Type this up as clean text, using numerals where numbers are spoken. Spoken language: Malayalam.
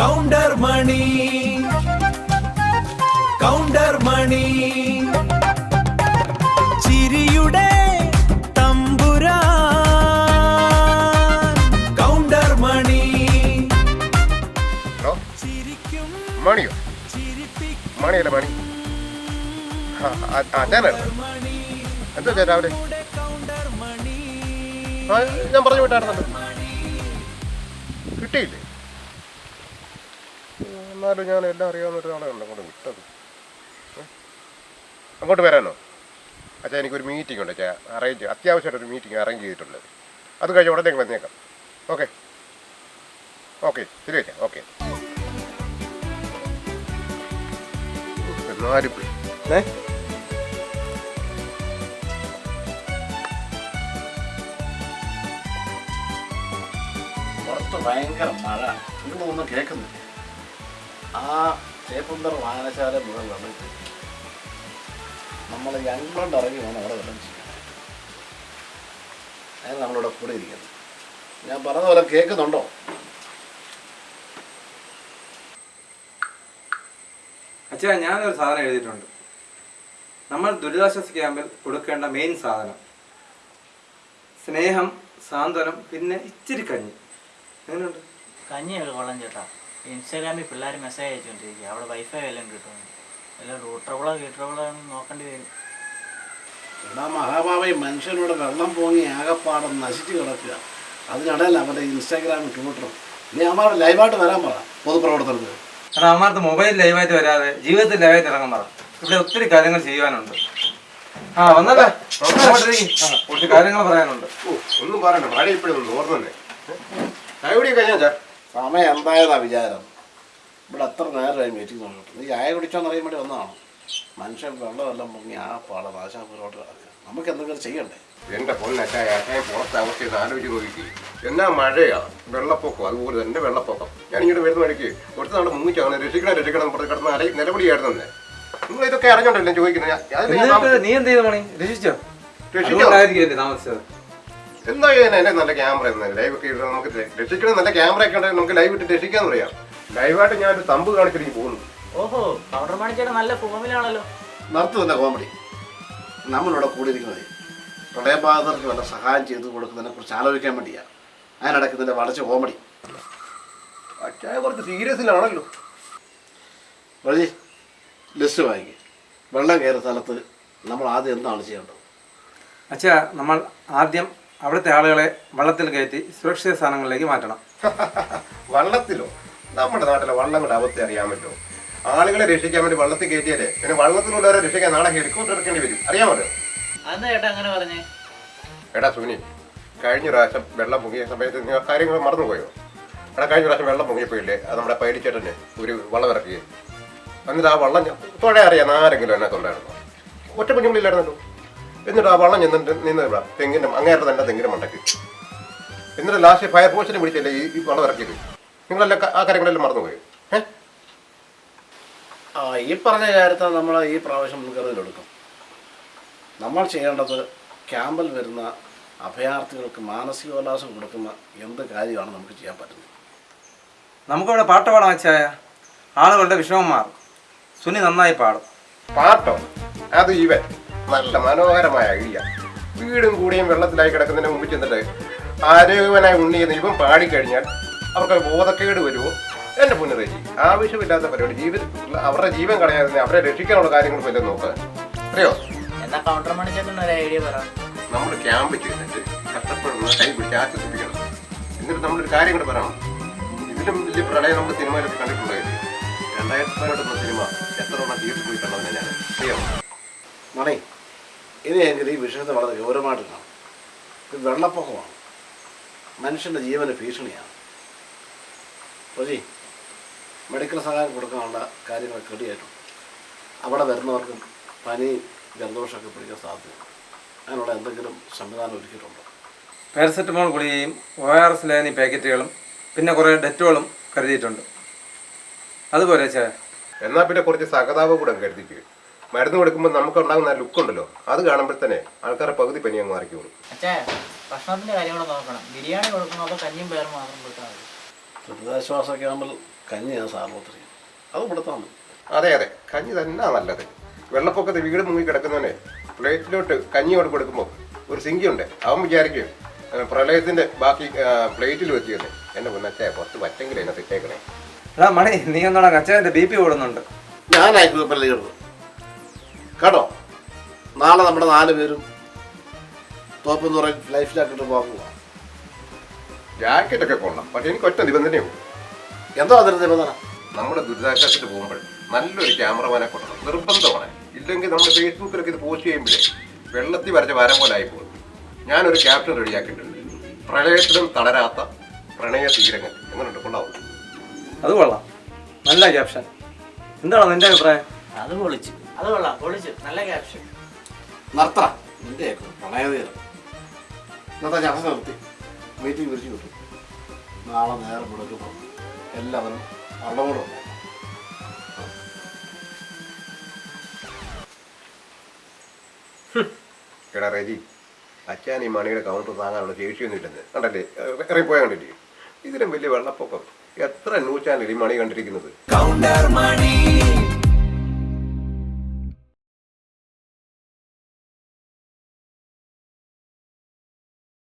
കൗണ്ടർ മണി കൗണ്ടർ മണി ചിരിയുടെ തമ്പുരാൻ കൗണ്ടർ മണി ചിരിക്കും മണിയോ മണിയല്ല മണി എന്താ ചേട്ടാ രാവിലെ ഞാൻ പറഞ്ഞു വിട്ടായിരുന്നല്ലോ കിട്ടിയില്ലേ എന്നാലും ഞാൻ എല്ലാം അറിയാവുന്ന ഒരാളെ ഉണ്ട് അങ്ങോട്ട് വിട്ടത് അങ്ങോട്ട് വരാനോ അച്ഛാ എനിക്കൊരു മീറ്റിംഗ് ഉണ്ട് അച്ഛാ അത്യാവശ്യമായിട്ടൊരു മീറ്റിംഗ് അറേഞ്ച് ചെയ്തിട്ടുണ്ട് അത് കഴിഞ്ഞ് ഉടനെ വന്നേക്കാം ഓക്കെ ഓക്കെ ശരി അച്ഛാ ഓക്കെ എന്നാലും പുറത്ത് ഭയങ്കര മഴ നിങ്ങളൊന്നും കേൾക്കുന്നില്ല. ആ ചേപ്പന്തർ വായനശാല മുതൽ വെള്ളം നമ്മൾ ഞങ്ങളോണ്ട് ഇറങ്ങി വേണം അവിടെ വെള്ളം ചെയ്യാൻ. അതിന് നമ്മളിവിടെ കൂടെ ഇരിക്കുന്നത്. ഞാൻ പറഞ്ഞ പോലെ കേൾക്കുന്നുണ്ടോ? അച്ഛാ ഞാനൊരു സാധനം എഴുതിയിട്ടുണ്ട്. നമ്മൾ ദുരിതാശ്വാസ ക്യാമ്പിൽ കൊടുക്കേണ്ട മെയിൻ സാധനം സ്നേഹം, സാന്ത്വനം, പിന്നെ ഇച്ചിരി കഞ്ഞി. എങ്ങനെയുണ്ട്? കഞ്ഞിയൊക്കെ കൊള്ളാം ചേട്ടാ. ഇൻസ്റ്റാഗ്രാമിൽ പിള്ളേർ മെസ്സേജ് അയച്ചുകൊണ്ടിരിക്കുക. അവിടെ വൈഫൈ എല്ലാം കിട്ടും. എല്ലാം റൂട്ടറബിളോ ഗീട്ടറബിളോ നോക്കേണ്ടി വരും. എടാ മഹാഭാവി, മനുഷ്യനോട് വെള്ളം പോങ്ങി ആകെപ്പാടം നശിച്ച് കിടക്കുക. അതിനിടയില്ല അവൻ്റെ ഇൻസ്റ്റാഗ്രാമിൽ ട്വിറ്ററും. നീ അമ്മാരുടെ ലൈവായിട്ട് വരാൻ പറ പൊതുപ്രവർത്തനത്തിന്. കാരണം അമ്മാർക്ക് മൊബൈൽ ലൈവായിട്ട് വരാതെ ജീവിതത്തിൽ ലൈവായിട്ട് ഇറങ്ങാൻ പറ. ഇവിടെ ഒത്തിരി കാര്യങ്ങൾ ചെയ്യുവാനുണ്ട്. ആ വന്നല്ലേ, കുറച്ച് കാര്യങ്ങൾ പറയാനുണ്ട്. ഒന്നും പറയണ്ട, മഴ ഇപ്പോഴൊന്നും ഓർമ്മല്ലേ ചായ കഴിഞ്ഞാ സമയം എന്തായതാ വിചാരം? ഇവിടെ എത്ര നേരമായി മീറ്റിംഗ് നോക്കിട്ട് നീ ചായ കുടിച്ചോന്നറിയാൻ വേണ്ടി വന്നതാണ്. മനുഷ്യൻ വെള്ളമെല്ലാം മുങ്ങി ആ പാടെ നാശാപുരോട്ട് കിടക്കുക. നമുക്ക് എന്തെങ്കിലും ചെയ്യണ്ടേ? എന്റെ പൊന്നച്ചായ പുറത്ത് അവസ്ഥ ആലോചിച്ച് നോക്കി. എന്നാ മഴയാ, വെള്ളപ്പൊക്കം, അതുപോലെ തന്നെ വെള്ളപ്പൊക്കം. ഞാൻ ഇങ്ങോട്ട് വരുന്ന വഴിക്ക് കുറച്ച് നാളെ മുങ്ങിച്ചാണ് രക്ഷിക്കണം പുറത്ത് കിടന്ന് നിലവിളിയായിരുന്നേ. നിങ്ങൾ ഇതൊക്കെ അറിഞ്ഞോണ്ടല്ലേ ചോദിക്കുന്നത്? നീ എന്ത് ചെയ്തു മണി? രക്ഷിച്ചോ? താമസിച്ചത് എന്താ ചെയ്യാൻ? എന്നെ നല്ല ക്യാമറ ലൈവ് ഒക്കെ ഇട്ട് നമുക്ക് രക്ഷിക്കണം. നല്ല ക്യാമറ ഒക്കെ ഉണ്ടെങ്കിൽ നമുക്ക് ലൈവ് ഇട്ട് രക്ഷിക്കാന്ന് പറയാം. ലൈവായിട്ട് ഞാനൊരു തമ്പ് കാണിച്ചിട്ട് പോകുന്നു. ഓഹോ, കൗണ്ടർ മണിച്ചേട്ടൻ നല്ല ഫോമിലാണല്ലോ. നടത്തുന്നില്ല കോമഡി. നമ്മളിവിടെ കൂടിയിരിക്കുന്നത് പ്രളയബാധിതർക്ക് വല്ല സഹായം ചെയ്ത് കൊടുക്കുന്നതിനെ കുറിച്ച് ആലോചിക്കാൻ വേണ്ടിയാണ്. അതിനിടയ്ക്ക് ഇതിൻ്റെ വളച്ച് കോമഡി. അച്ചായ കുറച്ച് സീരിയസിലാണല്ലോ. വഴി ലിസ്റ്റ് വാങ്ങിക്കുക. വെള്ളം കയറിയ സ്ഥലത്ത് നമ്മൾ ആദ്യം എന്താണ് ചെയ്യേണ്ടത്? അച്ഛാ, നമ്മൾ ആദ്യം അവിടുത്തെ ആളുകളെ വള്ളത്തിൽ കയറ്റി സുരക്ഷിത സ്ഥാനങ്ങളിലേക്ക് മാറ്റണം. വള്ളത്തിലോ? നമ്മുടെ നാട്ടിലെ വള്ളങ്ങളുടെ അവസ്ഥ അറിയാൻ പറ്റുമോ? ആളുകളെ രക്ഷിക്കാൻ വേണ്ടി വള്ളത്തിൽ കയറ്റിയാലേ പിന്നെ വള്ളത്തിലുള്ളവരെ രക്ഷിക്കാൻ നാളെ ഹെലികോപ്റ്റർ എടുക്കേണ്ടി വരും. അറിയാമല്ലോ. അതെന്താ ചേട്ടാ അങ്ങനെ പറഞ്ഞേ? എടാ സുനി, കഴിഞ്ഞ പ്രാവശ്യം വെള്ളം പൊങ്ങിയ സമയത്ത് നിങ്ങൾ കാര്യങ്ങൾ മറന്നുപോയോ? എടാ കഴിഞ്ഞ പ്രാവശ്യം വെള്ളം പൊങ്ങിയപ്പോയില്ലേ അത് നമ്മുടെ പൈലിച്ചേട്ടന് ഒരു വള്ളം ഇറക്കി. എന്നിട്ട് ആ വള്ളം തൊഴ അറിയാം ആരെങ്കിലും അതിനകത്തുണ്ടായിരുന്നു. ഒറ്റ കുഞ്ഞുങ്ങളില്ലായിരുന്നല്ലോ. എന്നിട്ട് ആ വള്ളം നിന്ന് തെങ്ങിൻ്റെ അങ്ങേറെ തന്നെ തെങ്ങിൻ്റെ മണ്ടയ്ക്ക്. എന്നിട്ട് ലാസ്റ്റ് ഫയർഫോഴ്സിനെ വിളിച്ചല്ലേ ഈ വള്ളം ഇറക്കിയത്. നിങ്ങളെല്ലാം ആ കാര്യങ്ങളെല്ലാം മറന്നുപോയോ? ഈ പറഞ്ഞ കാര്യത്തിൽ നമ്മൾ ഈ പ്രാവശ്യം മുൻകരുതലെടുക്കും. നമ്മൾ ചെയ്യേണ്ടത് ക്യാമ്പിൽ വരുന്ന അഭയാർത്ഥികൾക്ക് മാനസികോല്ലാസം കൊടുക്കുന്ന എന്ത് കാര്യമാണ് നമുക്ക് ചെയ്യാൻ പറ്റുന്നത്? നമുക്കിവിടെ പാട്ട് പാടാൻ വെച്ചായ ആളുകളുടെ വിഷമം മാറും. സുനി നന്നായി പാടും. പാട്ടോ? അത് ഇവൻ നല്ല മനോഹരമായ ഐഡിയ. വീടും കൂടിയും വെള്ളത്തിലായി കിടക്കുന്നതിന് മുമ്പ് ചെന്നിട്ട് ആരോഗ്യവനായി ഉണ്ണിയെന്ന് ഇവൻ പാടിക്കഴിഞ്ഞാൽ അവർക്ക് ബോധക്കേട് വരുമോ? എൻ്റെ പുനരേജി ആവശ്യമില്ലാത്ത പരിപാടി. ജീവിതത്തിൽ അവരുടെ ജീവൻ കളയാതെ അവരെ രക്ഷിക്കാനുള്ള കാര്യങ്ങൾ വല്ലതും നോക്കുക. അറിയോ? എന്നാ കൗണ്ടർ മണിച്ചേട്ടൻ ഒരു ഐഡിയ പറ. നമ്മൾ ക്യാമ്പ് ചെയ്തിട്ട് കഷ്ടപ്പെടുന്ന കൈ പിടിച്ച് ആശ്വസിപ്പിക്കണം. എന്നിട്ട് നമ്മളൊരു കാര്യം കൂടെ പറയണം. ഇതിലും വലിയ പ്രളയം നമ്മൾ സിനിമയിലൊക്കെ കണ്ടിട്ടുണ്ടായിരുന്നു. 2018 സിനിമ എത്ര എണ്ണം തിയേറ്ററിൽ പോയി കണ്ടതിനെ ഞാൻ അറിയാം. മണി, ഇനിയെങ്കിലും ഈ വിഷയത്തെ വളരെ ഗൗരവമായിട്ട് കാണും. ഇത് വെള്ളപ്പൊക്കമാണ്, മനുഷ്യൻ്റെ ജീവന് ഭീഷണിയാണ്. റോജി, മെഡിക്കൽ സഹായം കൊടുക്കാനുള്ള കാര്യങ്ങളൊക്കെ റെഡിയായിട്ടുണ്ട്. അവിടെ വരുന്നവർക്കും പനി ജലദോഷമൊക്കെ പിടിക്കാൻ സാധ്യതയുണ്ട്. അതിനുള്ള എന്തെങ്കിലും സംവിധാനം ഒരുക്കിയിട്ടുണ്ടോ? പാരസെറ്റമോൾ ഗുളികയും ORS ലേനി പാക്കറ്റുകളും പിന്നെ കുറേ ഡെറ്റോളും കരുതിയിട്ടുണ്ട്. അതുപോലെ ചേ എന്നാൽ പിന്നെ കുറച്ച് സഹതാപം കൂടെ കരുതിക്കുക. മരുന്ന് കൊടുക്കുമ്പോൾ നമുക്ക് ഉണ്ടാകുന്ന ലുക്കുണ്ടല്ലോ, അത് കാണുമ്പോൾ തന്നെ ആൾക്കാരെ പകുതി പനി അങ്ങ് മാറിക്കോളും. അച്ഛാ, ഭക്ഷണത്തിന്റെ കാര്യം കൂടെ നോക്കണം. ബിരിയാണി കൊടുക്കണോ അതോ കഞ്ഞിയും പേരും മാത്രം കൊടുത്താൽ മതി? ദുരിതാശ്വാസ ക്യാമ്പിൽ കഞ്ഞിയാണ് സാർവത്രികം. അത് കൊടുത്താൽ മതി. അതെ അതെ, കഞ്ഞി തന്നെ നല്ലത്. വെള്ളപ്പൊക്കത്ത് വീട് മുങ്ങി കിടക്കുന്നവനെ പ്ലേറ്റിലോട്ട് കഞ്ഞി കൊണ്ട് കൊടുക്കുമ്പോൾ ഒരു സിങ്കിയുണ്ട്, അവൻ വിചാരിക്കും പ്രളയത്തിന്റെ ബാക്കി പ്ലേറ്റിൽ വെച്ചിരുന്നേ. എന്നെ മുന്നേ കുറച്ച് പറ്റെങ്കിലും എന്നെ തെറ്റേക്കണേ. എടാ മണി, നീ എന്നോടാ അച്ഛൻ്റെ BP കൂടുന്നുണ്ട്. ഞാനായിരുന്നു ഇപ്പം ലീഡർ കേട്ടോ. നാളെ നമ്മുടെ 4 പേരും തോപ്പെന്ന് പറയും ലൈഫ് ജാക്കറ്റ് പോകുക. ജാക്കറ്റൊക്കെ കൊള്ളാം, പക്ഷെ എനിക്ക് ഒറ്റ നിബന്ധനയുള്ളൂ. എന്തോ അതിന് നിബന്ധന? നമ്മുടെ ദുരിതാശ്വാസത്തിൽ പോകുമ്പോൾ നല്ലൊരു ക്യാമറമാനെ കൊണ്ടണം, നിർബന്ധമാണ്. ഇല്ലെങ്കിൽ നമ്മൾ ഫേസ്ബുക്കിലൊക്കെ ഇത് പോസ്റ്റ് ചെയ്യുമ്പോഴേ വെള്ളത്തിൽ വരച്ച വരം പോലെ ആയിപ്പോകും. ഞാനൊരു ക്യാപ്ഷൻ റെഡിയാക്കിയിട്ടുണ്ട്, പ്രളയത്തിലും തളരാത്ത പ്രണയ തീരങ്ങൾ എങ്ങനെയുണ്ട്? കൊള്ളാവും. അത് കൊള്ളാം, നല്ല ക്യാപ്ഷൻ. എന്താണ് നിന്റെ അഭിപ്രായം? അത് പൊളിച്ച്, അത് കൊള്ളാം, പൊളിച്ച്, നല്ല ക്യാപ്ഷൻ. നിർത്തറ നിന്റെ പ്രണയതീരം. ഇന്നത്തെ ചർച്ച നിർത്തി, മീറ്റിംഗ് വിളിച്ചു കിട്ടും. നാളെ നേരം വിളിക്കുമ്പോൾ എല്ലാവരും അവിടെ കൂടെ ഉണ്ട്. എടാ റെജി, അച്ഛൻ ഈ മണിയുടെ കൗണ്ടർ താങ്ങാനുള്ള ശേഷിയൊന്നും ഇല്ലെന്ന് കണ്ടല്ലേ, ഇറങ്ങിപ്പോയാൽ കണ്ടില്ലേ? ഇതിലും വലിയ വെള്ളപ്പൊക്കം എത്ര ന്യൂസ് ചാനൽ ഈ മണി കണ്ടിരിക്കുന്നത്? കൗണ്ടർ മണി.